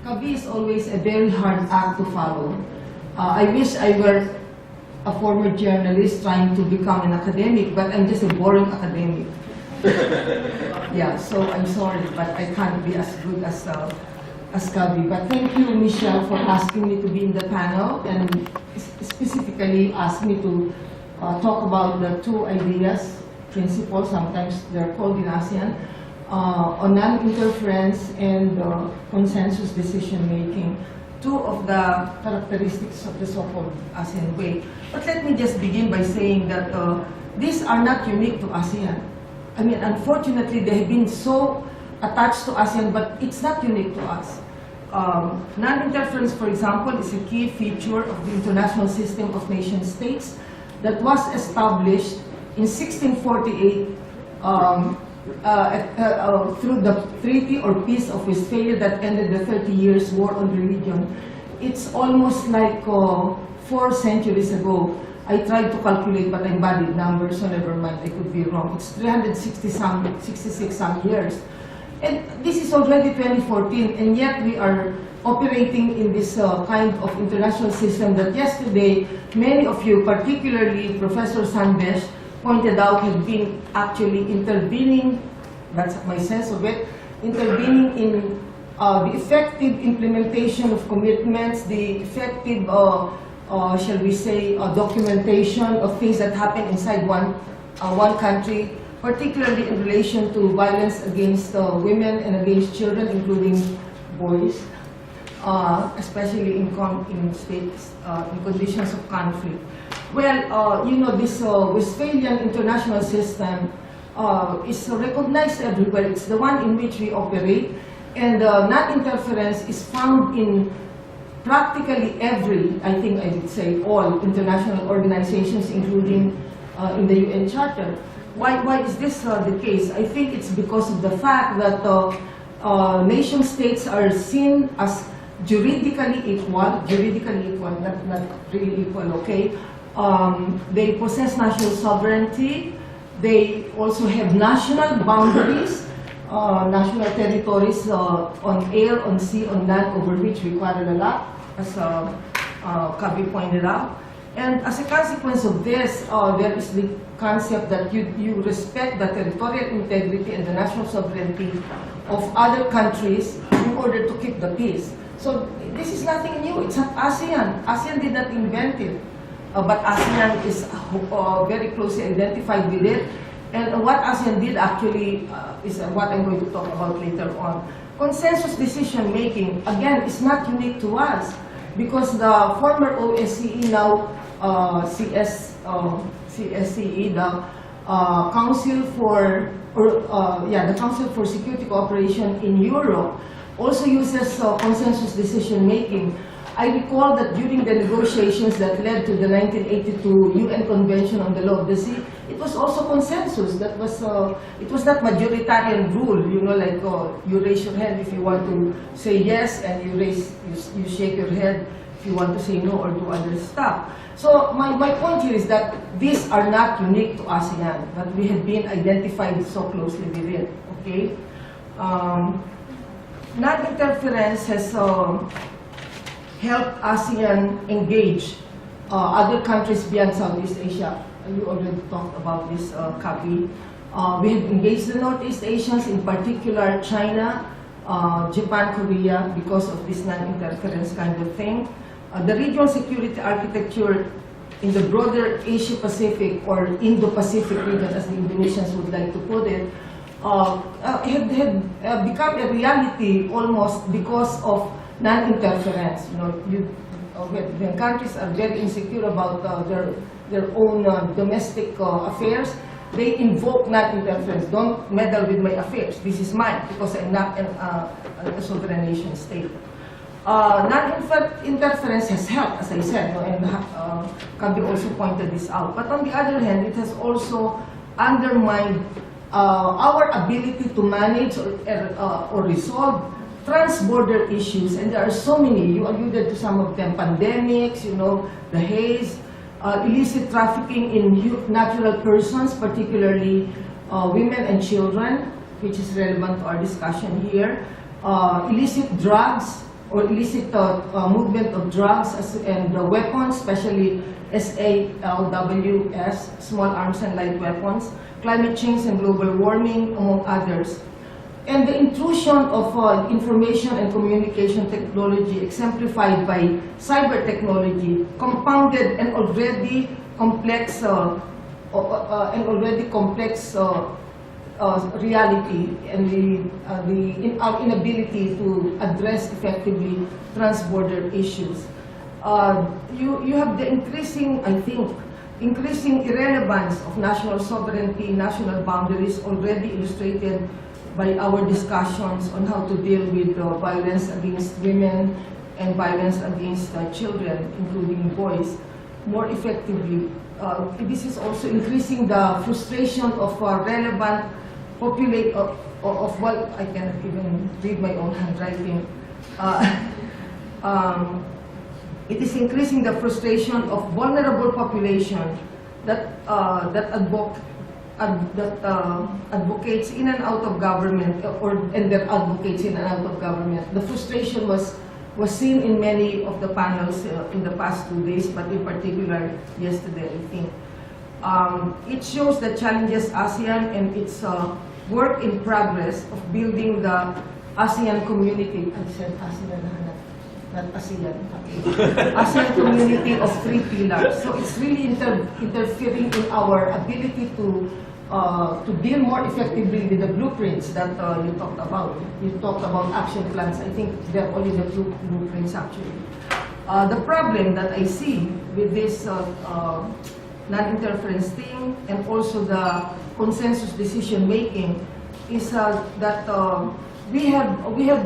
Kabi is always a very hard act to follow. I wish I were a former journalist trying to become an academic, but I'm just a boring academic. Yeah, so I'm sorry, but I can't be as good as Kabi. But thank you, Michelle, for asking me to be in the panel and specifically ask me to talk about the two ideas, principles, sometimes they're called in ASEAN, on non-interference and consensus decision-making, two of the characteristics of the so-called ASEAN way. But let me just begin by saying that these are not unique to ASEAN. I mean, unfortunately, they have been so attached to ASEAN, but it's not unique to us. Non-interference, for example, is a key feature of the international system of nation-states that was established in 1648 through the Treaty or Peace of Westphalia that ended the 30 Years' War on Religion. It's almost like 4 centuries ago. I tried to calculate, but I'm bad with numbers, so never mind, I could be wrong. It's 66 some years. And this is already 2014, and yet we are operating in this kind of international system that yesterday, many of you, particularly Professor Hernandez, pointed out had been actually intervening, that's my sense of it, intervening in the effective implementation of commitments, the effective, shall we say, documentation of things that happen inside one country, particularly in relation to violence against women and against children, including boys, especially in states, in conditions of conflict. Well, you know, this Westphalian international system is recognized everywhere. It's the one in which we operate, and non-interference is found in practically every, I think I would say all, international organizations, including in the UN Charter. Why is this the case? I think it's because of the fact that nation states are seen as juridically equal, not really equal, okay? They possess national sovereignty. They also have national boundaries, national territories on air, on sea, on land, over which we quarrel a lot, as Kabi pointed out. And as a consequence of this, there is the concept that you respect the territorial integrity and the national sovereignty of other countries in order to keep the peace. So this is nothing new. It's not ASEAN. ASEAN did not invent it. But ASEAN is very closely identified with it. And what ASEAN did actually is what I'm going to talk about later on. Consensus decision-making, again, is not unique to us because the former OSCE, now CSCE, the Council for Security Cooperation in Europe, also uses consensus decision-making. I recall that during the negotiations that led to the 1982 UN Convention on the Law of the Sea, it was also consensus. That was it was not majoritarian rule, you know, like you raise your hand if you want to say yes, and you shake your head if you want to say no or do other stuff. So my point here is that these are not unique to ASEAN, but we have been identified so closely with it. Okay, non-interference has help ASEAN engage other countries beyond Southeast Asia. You already talked about this, Kabi. We have engaged the Northeast Asians, in particular China, Japan, Korea, because of this non-interference kind of thing. The regional security architecture in the broader Asia-Pacific or Indo-Pacific region, as the Indonesians would like to put it, had become a reality almost because of non-interference. You know, when countries are very insecure about their own domestic affairs, they invoke non-interference. Don't meddle with my affairs. This is mine because I'm not a sovereign nation state. Non-interference has helped, as I said, and Kabi also pointed this out. But on the other hand, it has also undermined our ability to manage or resolve trans-border issues, and there are so many. You alluded to some of them: pandemics, you know, the haze, illicit trafficking in natural persons, particularly women and children, which is relevant to our discussion here, illicit drugs, or illicit movement of drugs and weapons, especially SALWS, small arms and light weapons, climate change and global warming, among others. And the intrusion of information and communication technology exemplified by cyber technology compounded an already complex reality and our inability to address effectively trans-border issues. You have the increasing irrelevance of national sovereignty, national boundaries already illustrated by our discussions on how to deal with violence against women and violence against children, including boys, more effectively. This is also increasing the frustration of relevant well, I cannot even read my own handwriting. It is increasing the frustration of vulnerable population that advocates in and out of government, and their advocates in and out of government. The frustration was seen in many of the panels in the past 2 days, but in particular yesterday, I think. It shows the challenges ASEAN and its work in progress of building the ASEAN community. I said ASEAN, not ASEAN. Okay. ASEAN community of 3 pillars. So it's really interfering in our ability to deal more effectively with the blueprints that you talked about. You talked about action plans. I think they're only the blueprints actually. The problem that I see with this non-interference thing and also the consensus decision making is that we have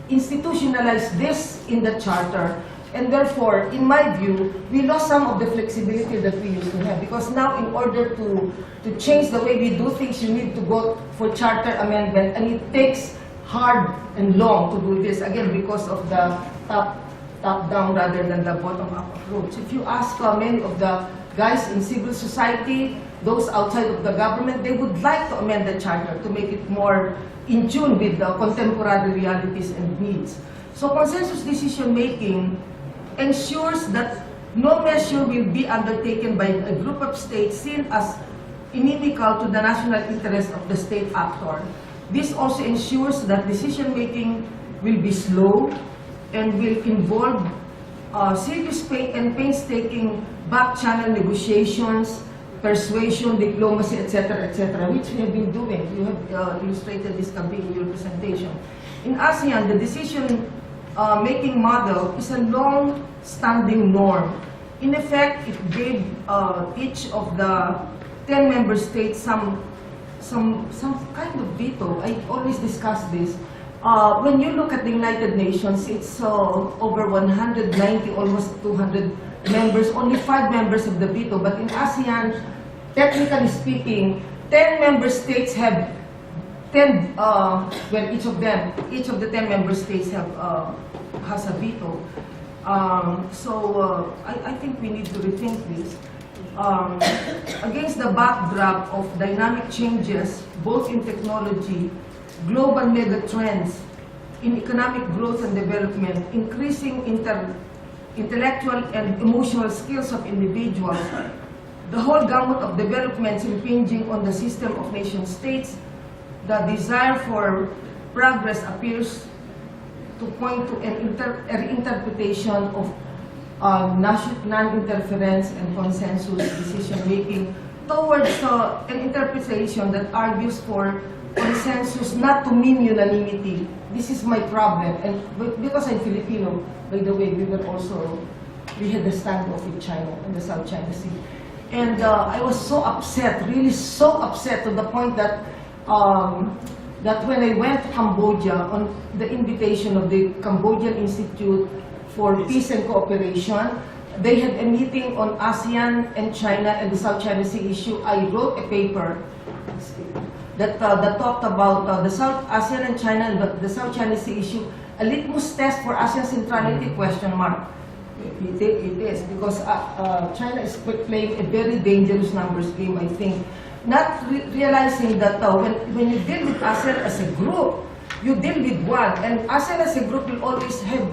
institutionalized this in the charter, and therefore, in my view, we lost some of the flexibility that we used to have, because now in order to change the way we do things, you need to go for charter amendment, and it takes hard and long to do this, again, because of the top-down rather than the bottom-up approach. If you ask many of the guys in civil society, those outside of the government, they would like to amend the charter to make it more in tune with the contemporary realities and needs. So consensus decision-making ensures that no measure will be undertaken by a group of states seen as inimical to the national interest of the state actor. This also ensures that decision-making will be slow and will involve serious and painstaking back-channel negotiations, persuasion, diplomacy, etc., which we have been doing. You have illustrated this campaign in your presentation. In ASEAN, the decision-making model is a long-standing norm. In effect, it gave each of the 10 member states some kind of veto. I always discuss this. When you look at the United Nations, it's over 190, almost 200 members, only 5 members have the veto. But in ASEAN, technically speaking, 10 member states have 10, well, each of the 10 member states have has a veto. I think we need to rethink this. Against the backdrop of dynamic changes, both in technology, global mega trends, in economic growth and development, increasing intellectual and emotional skills of individuals, the whole gamut of developments impinging on the system of nation states, the desire for progress appears to point to an interpretation of non-interference and consensus decision-making towards an interpretation that argues for consensus not to mean unanimity. This is my problem, and because I'm Filipino, by the way, we had a standoff with China in the South China Sea. And I was so upset, really so upset, to the point that that when I went to Cambodia on the invitation of the Cambodian Institute for Peace and Cooperation, they had a meeting on ASEAN and China and the South China Sea issue. I wrote a paper that talked about the South ASEAN and China and the South China Sea issue, a litmus test for ASEAN centrality, question mark. It is, because China is playing a very dangerous numbers game, I think. Not realizing that when you deal with ASEAN as a group, you deal with one, and ASEAN as a group will always have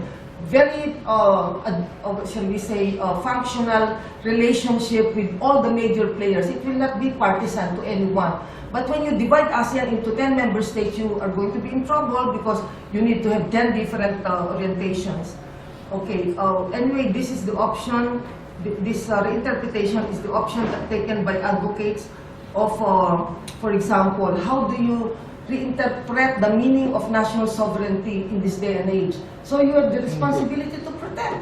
very, shall we say, functional relationship with all the major players. It will not be partisan to anyone. But when you divide ASEAN into 10 member states, you are going to be in trouble because you need to have 10 different orientations. Okay, anyway, this is the option, this reinterpretation is the option taken by advocates of, for example, how do you reinterpret the meaning of national sovereignty in this day and age? So you have the responsibility to protect.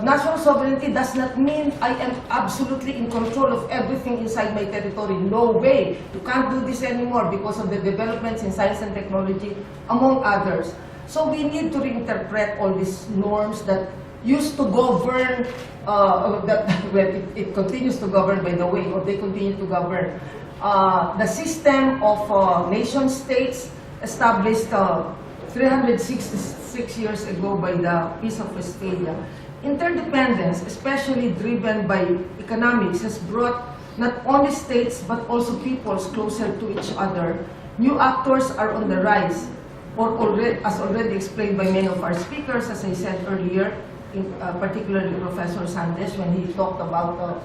National sovereignty does not mean I am absolutely in control of everything inside my territory. No way. You can't do this anymore because of the developments in science and technology, among others. So we need to reinterpret all these norms that used to govern, it continues to govern, by the way, or they continue to govern. The system of nation-states established 366 years ago by the Peace of Westphalia. Interdependence, especially driven by economics, has brought not only states but also peoples closer to each other. New actors are on the rise, or already, as already explained by many of our speakers, as I said earlier, particularly Professor Hernandez, when he talked about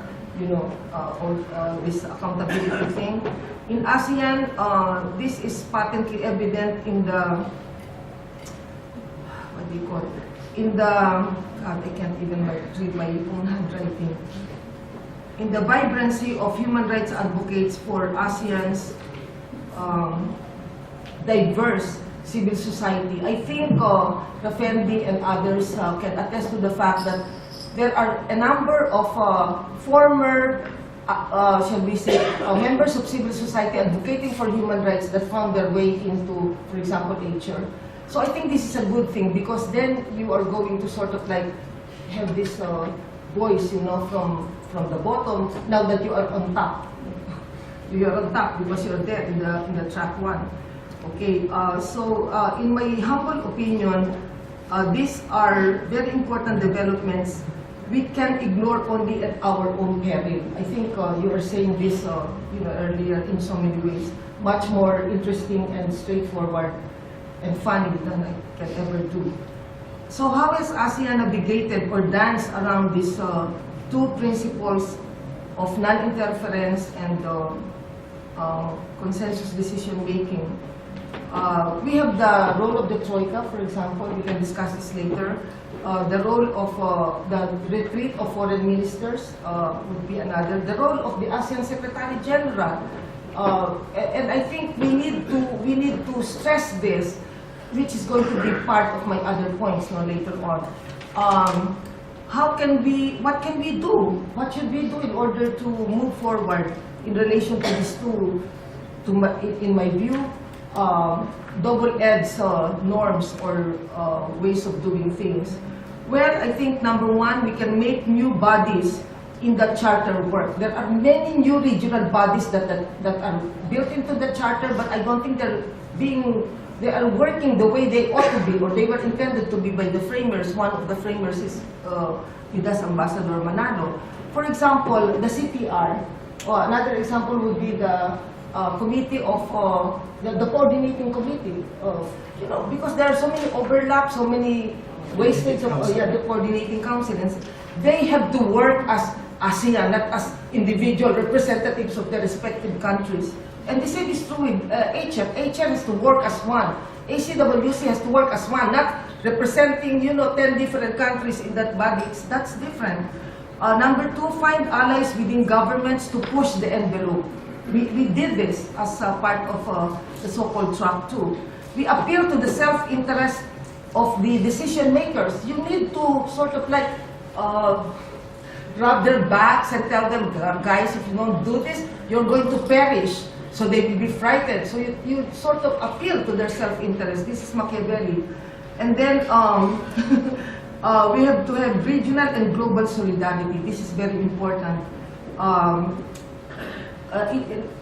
this accountability thing. In ASEAN, this is patently evident in the, what do you call it? In the, God, I can't even read my own handwriting. In the vibrancy of human rights advocates for ASEAN's diverse civil society. I think Rafendi and others can attest to the fact that there are a number of former, shall we say, members of civil society advocating for human rights that found their way into, for example, HR. So I think this is a good thing because then you are going to sort of like have this voice, from the bottom, now that you are on top. You are on top because you are there in the track one. Okay, so in my humble opinion, these are very important developments we can ignore only at our own peril. I think you are saying this earlier in so many ways, much more interesting and straightforward and funny than I can ever do. So how has ASEAN navigated or danced around these two principles of non-interference and consensus decision-making? We have the role of the Troika, for example. We can discuss this later. The role of the retreat of foreign ministers would be another. The role of the ASEAN Secretary General. And I think we need to stress this, which is going to be part of my other points later on. What can we do? What should we do in order to move forward in relation to these two, in my view, double-edged norms or ways of doing things? Well, I think number one, we can make new bodies in the charter work. There are many new regional bodies that are built into the charter, but I don't think they are working the way they ought to be, or they were intended to be by the framers. One of the framers is UDAS Ambassador Manalo. For example, the CPR. Another example would be the committee of the coordinating committee. Because there are so many overlaps, so many wastage of the coordinating council, and they have to work as ASEAN, not as individual representatives of their respective countries. And the same is true with HF. HF has to work as one. ACWC has to work as one, not representing 10 different countries in that body. That's different. Number two, find allies within governments to push the envelope. We did this as part of the so-called track 2. We appeal to the self-interest of the decision makers. You need to sort of like rub their backs and tell them, guys, if you don't do this, you're going to perish. So they will be frightened. So you sort of appeal to their self-interest. This is Machiavelli. And then we have to have regional and global solidarity. This is very important.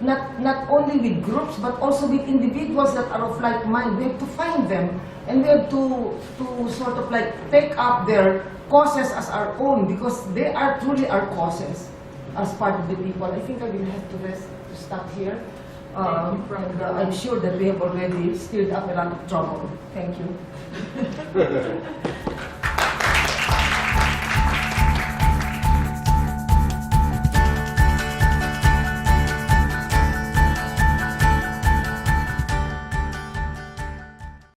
Not only with groups, but also with individuals that are of like mind. We have to find them, and we have to sort of like take up their causes as our own, because they are truly our causes as part of the people. I think I will have to stop here. And I'm sure that we have already stirred up a lot of trouble. Thank you.